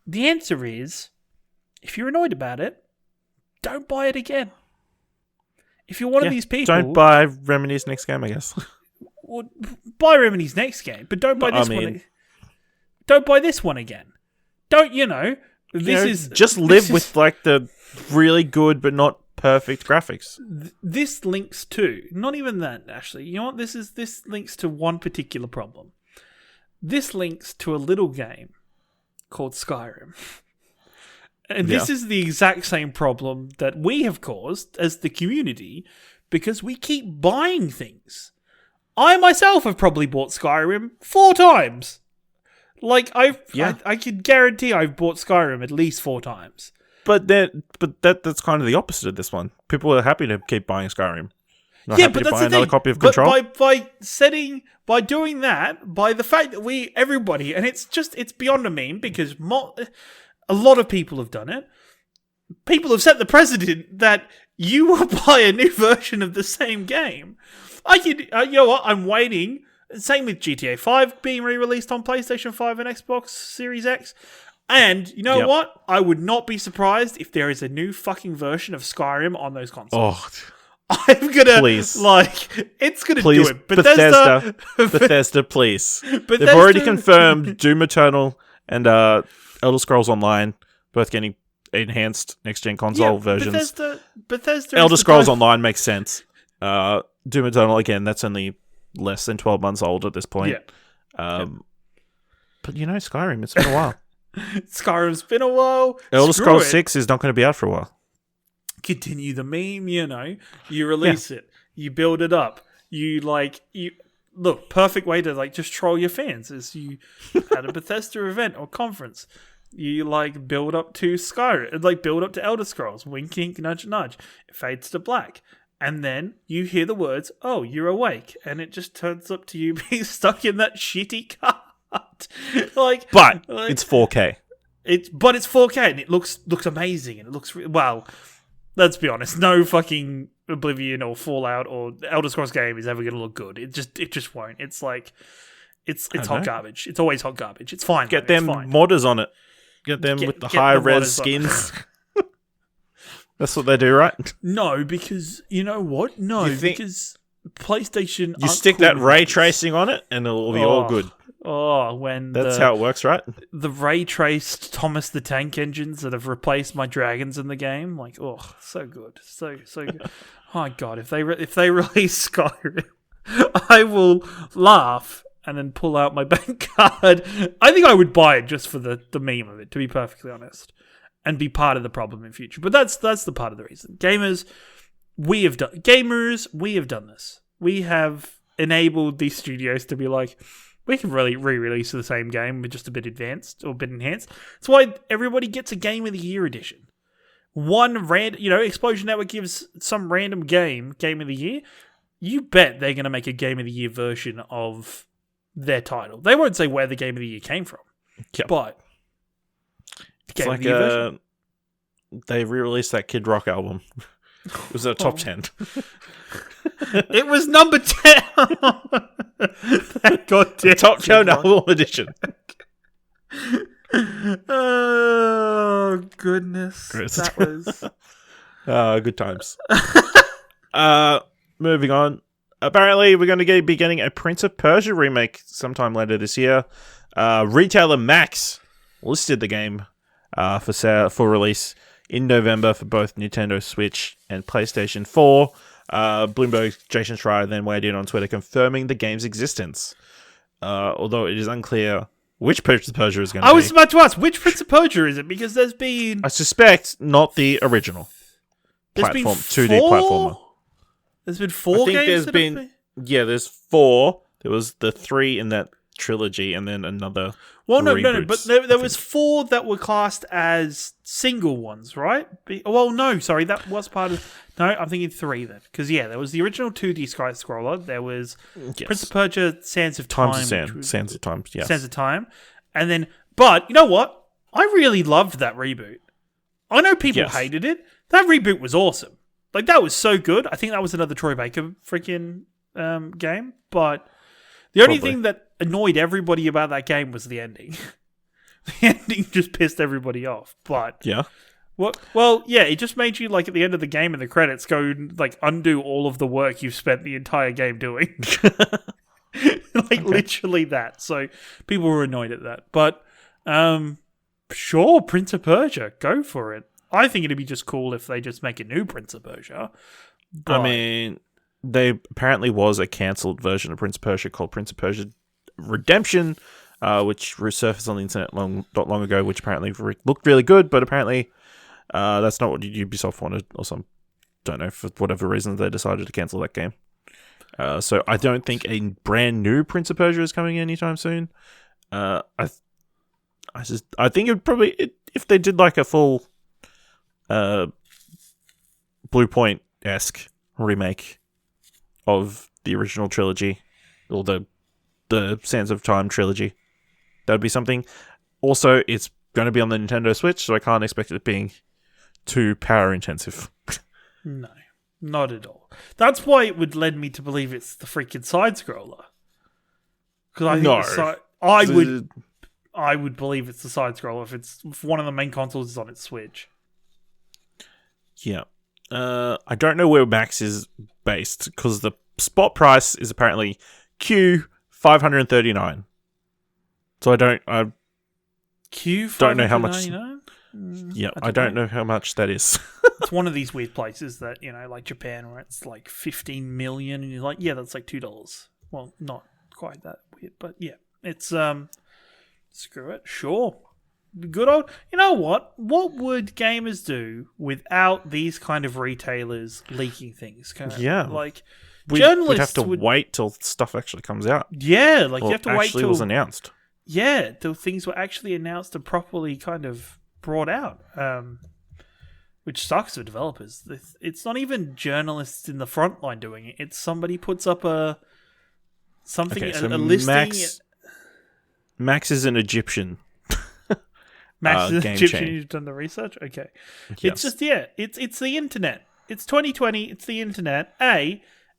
the answer is, if you're annoyed about it, don't buy it again. If you're one of these people...
Don't buy Remedy's next game, I guess.
Well, buy Remedy's next game, but don't buy this one. Don't buy this one again. Don't,
just live with, like, the really good but not perfect graphics.
This links to... Not even that, actually. You know what? This links to one particular problem. This links to a little game called Skyrim. And this is the exact same problem that we have caused as the community, because we keep buying things. I myself have probably bought Skyrim 4 times. Like, I can guarantee I've bought Skyrim at least 4 times.
But that's kind of the opposite of this one. People are happy to keep buying Skyrim. Not happy
but
to
that's
buy
the
another
thing.
copy of Control.
By doing that, by the fact that everybody, and it's beyond a meme, because a lot of people have done it. People have set the precedent that you will buy a new version of the same game. You know what? I'm waiting. Same with GTA 5 being re-released on PlayStation 5 and Xbox Series X. And you know what? I would not be surprised if there is a new fucking version of Skyrim on those consoles.
Oh,
I'm gonna it's gonna do it.
Bethesda, please. They've already confirmed Doom Eternal and Elder Scrolls Online both getting enhanced next-gen console versions.
Bethesda
Elder Scrolls Online makes sense. Doom Eternal, again, that's only less than 12 months old at this point.
Yeah.
But Skyrim, it's been a while.
Skyrim's been a while.
Elder Scrolls 6 is not going to be out for a while.
Continue the meme, you release it, you build it up, you look, perfect way to just troll your fans is you at a Bethesda event or conference, you build up to Skyrim, build up to Elder Scrolls, wink, wink, nudge, nudge, it fades to black, and then you hear the words, "Oh, you're awake," and it just turns up to you being stuck in that shitty cut.
But it's 4K.
It's 4K and it looks amazing and it looks well. Let's be honest, no fucking Oblivion or Fallout or Elder Scrolls game is ever going to look good. It just won't. It's hot garbage. It's always hot garbage. It's fine.
Get them modders on it. Get them with the high res skins. That's what they do, right?
No, because you know what? No, because PlayStation.
You stick that ray tracing on it, and it'll be all good.
Oh, when
that's how it works, right?
The ray traced Thomas the Tank engines that have replaced my dragons in the game, so good, so good. Oh my god, if they release Skyrim, I will laugh and then pull out my bank card. I think I would buy it just for the meme of it, to be perfectly honest, and be part of the problem in future. But that's the part of the reason. Gamers, we have done this. We have enabled these studios to be we can really re-release the same game with just a bit advanced or a bit enhanced. That's why everybody gets a Game of the Year edition. Explosion Network gives some random Game of the Year. You bet they're going to make a Game of the Year version of their title. They won't say where the Game of the Year came from, but
Game of the Year version. They re-released that Kid Rock album. It was a top 10.
It was number 10. Goddamn
top 10 album edition.
Oh, goodness. That was...
good times. Moving on. Apparently, we're going to be getting a Prince of Persia remake sometime later this year. Retailer Max listed the game for release in November for both Nintendo Switch and PlayStation 4. Bloomberg's Jason Schreier then weighed in on Twitter confirming the game's existence. Although it is unclear which Prince of Persia is going to be.
I was about to ask, which Prince of Persia is it? Because there's been...
I suspect not the original platform, 2D platformer.
There's been 4 games?
There's 4. There was the 3 in that trilogy and then another...
Well, no, but there was 4 that were classed as single ones, right? That was part of... No, I'm thinking 3 then. Because, there was the original 2D scroller. There was Prince of Persia, Sands of Time.
Sands of Time, yes.
Sands of Time. And then... But, you know what? I really loved that reboot. I know people hated it. That reboot was awesome. That was so good. I think that was another Troy Baker freaking game. But the only thing that annoyed everybody about that game was the ending. The ending just pissed everybody off. But it just made you at the end of the game in the credits go undo all of the work you've spent the entire game doing. Literally that. So people were annoyed at that. But sure, Prince of Persia, go for it. I think it'd be just cool if they just make a new Prince of Persia.
But... I mean, there apparently was a cancelled version of Prince of Persia called Prince of Persia Redemption, which resurfaced on the internet not long ago, which apparently looked really good, but apparently that's not what Ubisoft wanted, or some, don't know, for whatever reason they decided to cancel that game. So I don't think a brand new Prince of Persia is coming anytime soon. I think it would probably, if they did a full Bluepoint-esque remake of the original trilogy, or the Sands of Time trilogy, that would be something. Also, it's going to be on the Nintendo Switch, so I can't expect it being too power intensive.
No, not at all. That's why it would lead me to believe it's the freaking side scroller. Because I would believe it's the side scroller if one of the main consoles is on its Switch.
Yeah. I don't know where Max is based, because the spot price is apparently $539. So I don't know how much. Yeah, I don't know how much that is.
It's one of these weird places that, like Japan, where it's like 15 million, and you're like, yeah, that's like $2. Well, not quite that weird, but yeah, it's screw it, sure. Good old. You know what? What would gamers do without these kind of retailers leaking things?
Yeah,
like
we'd have to wait till stuff actually comes out.
Yeah, like you have to wait
actually
till
was announced.
Yeah, till things were actually announced and properly kind of brought out. Which sucks for developers. It's not even journalists in the front line doing it. It's somebody puts up a listing.
Max is an Egyptian.
Max is an Egyptian who's done the research? Okay. Yes. It's just, it's the internet. It's 2020, it's the internet.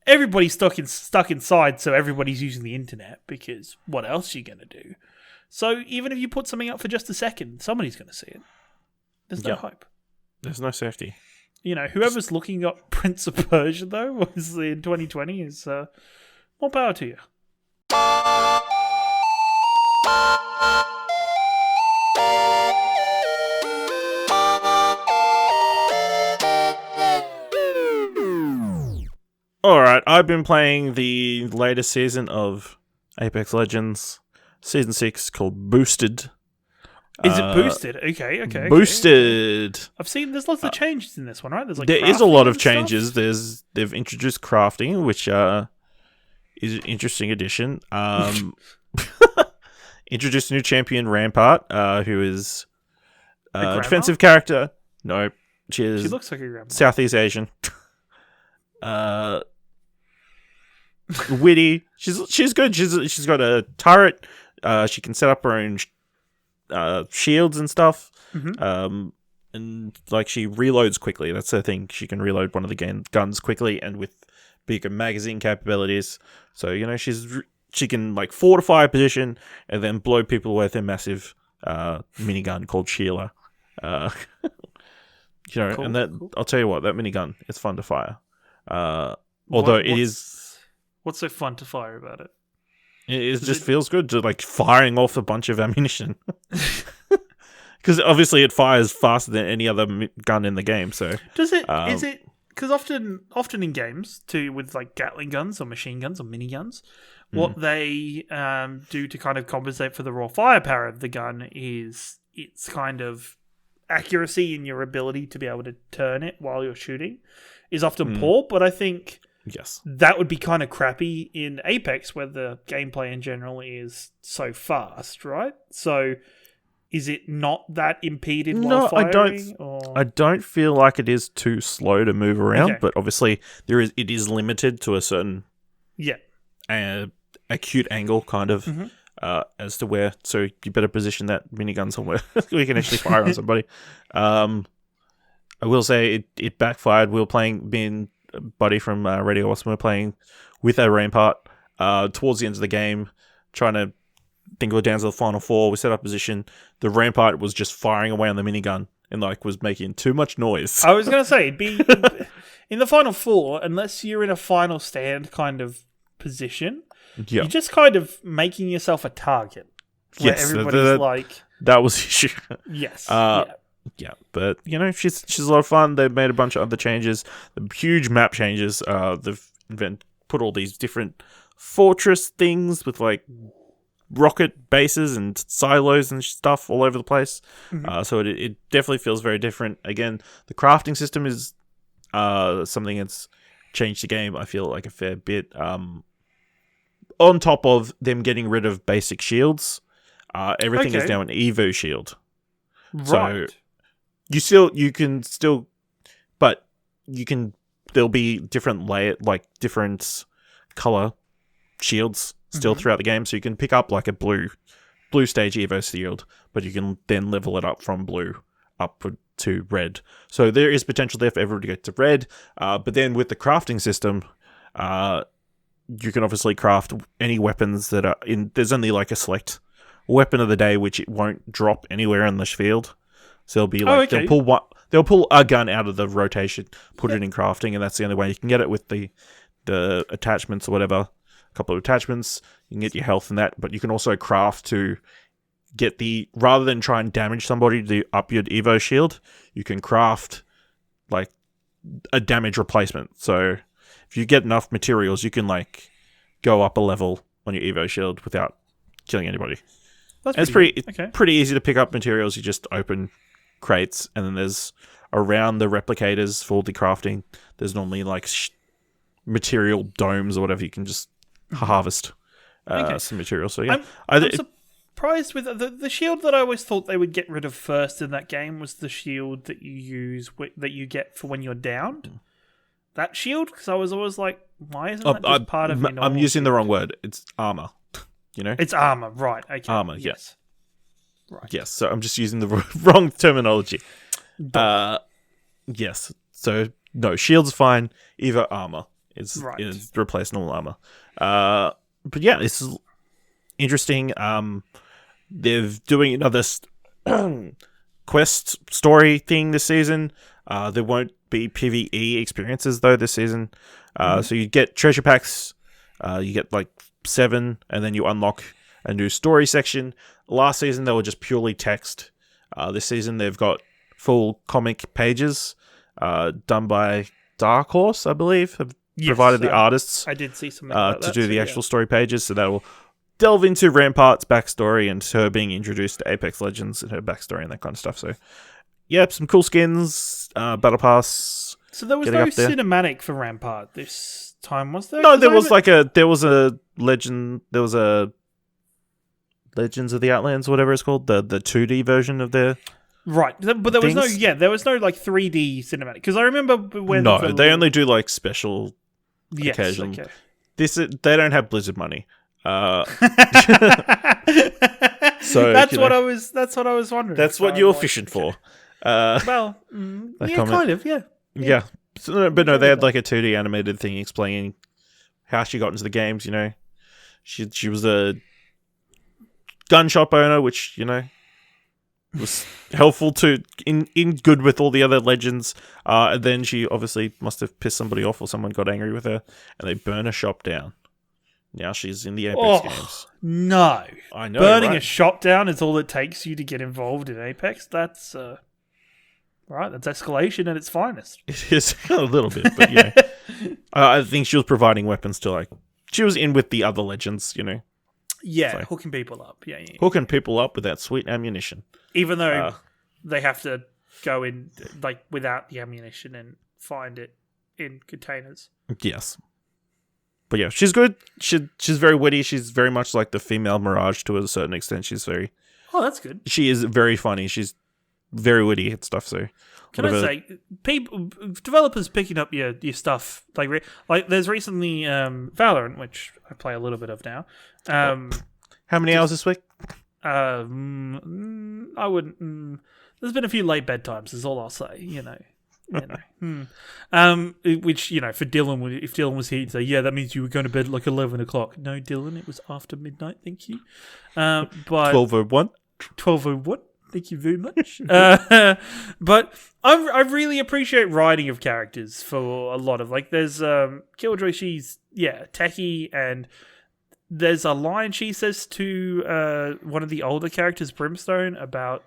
Everybody's stuck inside, so everybody's using the internet, because what else are you going to do? So even if you put something up for just a second, somebody's going to see it. There's no hope.
There's no safety.
Whoever's looking up Prince of Persia, though, was in 2020, is more power to you.
Alright, I've been playing the latest season of Apex Legends, Season 6, called Boosted.
Is it boosted? Okay.
Boosted.
I've seen there's lots of changes in this one, right?
There is a lot of changes. They've introduced crafting, which is an interesting addition. Introduced a new champion, Rampart, who is a defensive character. No, she
looks like a grandma.
Southeast Asian. Witty. She's good. She's got a turret. She can set up her own shields and stuff.
Mm-hmm.
And like she reloads quickly. That's her thing. She can reload one of the guns quickly and with bigger magazine capabilities. So she can like fortify a position and then blow people away with a massive minigun called Sheila. Cool, and that cool. I'll tell you what, that minigun is fun to fire.
What's so fun to fire about it?
It just feels good to like firing off a bunch of ammunition. Because obviously it fires faster than any other gun in the game. So
does it? Is it? Because often in games too, with like Gatling guns or machine guns or miniguns, what they do to kind of compensate for the raw firepower of the gun is its kind of accuracy in your ability to be able to turn it while you're shooting is often poor. But I think that would be kind of crappy in Apex, where the gameplay in general is so fast, right? So is it not that impeded while firing?
I don't feel like it is too slow to move around, but obviously it is limited to a certain acute angle kind of as to where, so you better position that minigun somewhere we can actually fire on somebody. I will say it backfired. We were playing, me and a buddy from Radio Awesome were playing with a Rampart towards the end of the game, trying to think we're down to the final four. We set up position. The Rampart was just firing away on the minigun and like was making too much noise.
I was going to say, it'd be in the final four, unless you're in a final stand kind of position, you're just kind of making yourself a target.
Yes,
everybody's
that was the issue.
Yes.
Yeah, but she's a lot of fun. They've made a bunch of other changes, huge map changes. They've put all these different fortress things with like rocket bases and silos and stuff all over the place. So it definitely feels very different. Again, the crafting system is something that's changed the game, I feel like, a fair bit. On top of them getting rid of basic shields, everything is now an Evo shield.
Right.
So there'll be different different color shields still throughout the game. So you can pick up like a blue stage Evo shield, but you can then level it up from blue up to red. So there is potential there for everyone to get to red. But then with the crafting system, you can obviously craft any weapons that are in. There's only like a select weapon of the day which it won't drop anywhere in the field. So they'll be like they'll pull a gun out of the rotation, put it in crafting, and that's the only way you can get it with the attachments or whatever. A couple of attachments, you can get your health and that, but you can also craft to get rather than try and damage somebody to up your Evo shield, you can craft like a damage replacement. So if you get enough materials, you can like go up a level on your Evo shield without killing anybody. It's pretty easy to pick up materials. You just open crates, and then there's around the replicators for the crafting. There's normally like material domes or whatever. You can just harvest some materials. So yeah,
I'm surprised with the shield that I always thought they would get rid of first in that game was the shield that you use that you get for when you're downed. That shield, because I was always like, why isn't that just part of me?
I'm using the wrong word. It's armor. You know,
it's armor, right? Okay,
armor.
Yes,
right. Yes. So I'm just using the wrong terminology. Yes. So no, shield's fine. Evo armor is replace normal armor. But yeah, this is interesting. They're doing another quest story thing this season. There won't be PvE experiences though this season. So you get treasure packs. You get like 7, and then you unlock a new story section. Last season they were just purely text. This season they've got full comic pages done by Dark Horse, I believe, have provided the artists.
I did see something about
to do the actual story pages, so that will delve into Rampart's backstory and her being introduced to Apex Legends and her backstory and that kind of stuff. So, yeah, some cool skins, battle pass.
So there was no cinematic for Rampart this time, was there?
No, there was a legend. There was a Legends of the Outlands, whatever it's called, the 2D version of their.
Right, but there was there was no like 3D cinematic, because I remember when
they only do like special occasion.
Okay.
They don't have Blizzard money. So
that's what I was wondering.
That's what you're fishing for.
Kind of, yeah.
Yeah. So, but no, they had like a 2D animated thing explaining how she got into the games. You know, she was a gun shop owner, which was helpful to in good with all the other legends. And then she obviously must have pissed somebody off, or someone got angry with her, and they burn her shop down. Now she's in the Apex games.
No,
I know.
Burning a shop down is all it takes you to get involved in Apex. That's right. That's escalation at its finest.
It is a little bit, but yeah. I think she was providing weapons to she was in with the other legends.
Yeah, hooking people up. Yeah,
hooking people up with that sweet ammunition.
Even though they have to go in without the ammunition and find it in containers.
Yes. But yeah, she's good. She's very witty. She's very much like the female Mirage to a certain extent.
Oh, that's good.
She is very funny. She's very witty and stuff. So
can I say, developers picking up your stuff like there's recently Valorant, which I play a little bit of now.
How many hours this week?
I wouldn't. There's been a few late bedtimes. Is all I'll say. Which for Dylan, if Dylan was here, he'd say, "Yeah, that means you were going to bed at like 11 o'clock." No, Dylan, it was after midnight. Thank you. But
12:01.
12:01. Thank you very much. But I really appreciate writing of characters for a lot of there's Killjoy. She's techie, and there's a line she says to one of the older characters, Brimstone, about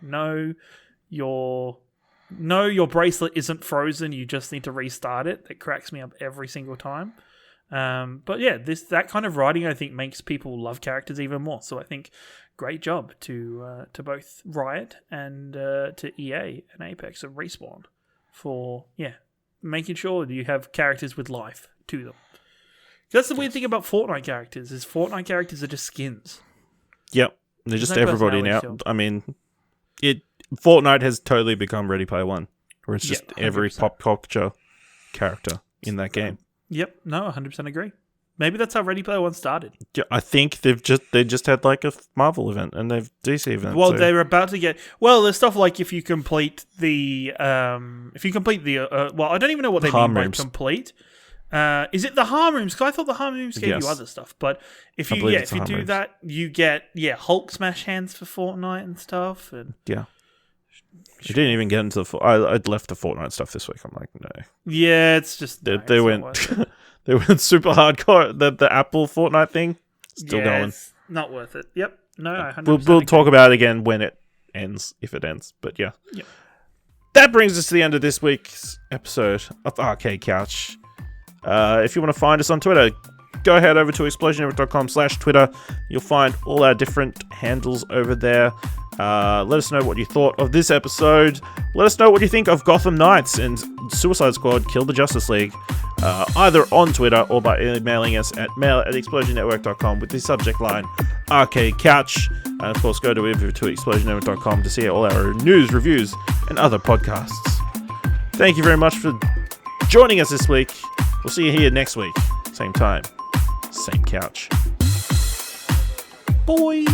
your bracelet isn't frozen. You just need to restart it. That cracks me up every single time. But yeah, that kind of writing I think makes people love characters even more. So I think great job to both Riot and to EA and Apex and Respawn for making sure that you have characters with life to them. That's the weird thing about Fortnite characters is Fortnite characters are just skins.
Yep, they're just everybody now. I mean, Fortnite has totally become Ready Player One, where it's just every pop culture character in that game.
Yep, no, 100% agree. Maybe that's how Ready Player One started.
Yeah, I think they just had like a Marvel event and they've DC event.
Well, they were about to get. Well, there's stuff like if you complete the well, I don't even know what they mean by complete. Is it the harm rooms? Because I thought the harm rooms gave you other stuff. But if you do that, you get Hulk smash hands for Fortnite and stuff. And
yeah. She didn't even get into the. I'd left the Fortnite stuff this week. I'm like, no.
Yeah, it's just
they went they went super hardcore. The Apple Fortnite thing still going.
It's not worth it. Yep. No, 100%
we'll
agree.
talk about it again when it ends, if it ends. But yeah.
Yep.
That brings us to the end of this week's episode of Arcade Couch. If you want to find us on Twitter, go ahead over to explosionnetwork.com/Twitter. You'll find all our different handles over there. Let us know what you thought of this episode. Let us know what you think of Gotham Knights and Suicide Squad Kill the Justice League. Either on Twitter or by emailing us at mail@explosionnetwork.com with the subject line Arcade Couch. And of course, go to explosionnetwork.com to see all our news, reviews, and other podcasts. Thank you very much for joining us this week. We'll see you here next week. Same time, same couch.
Boy.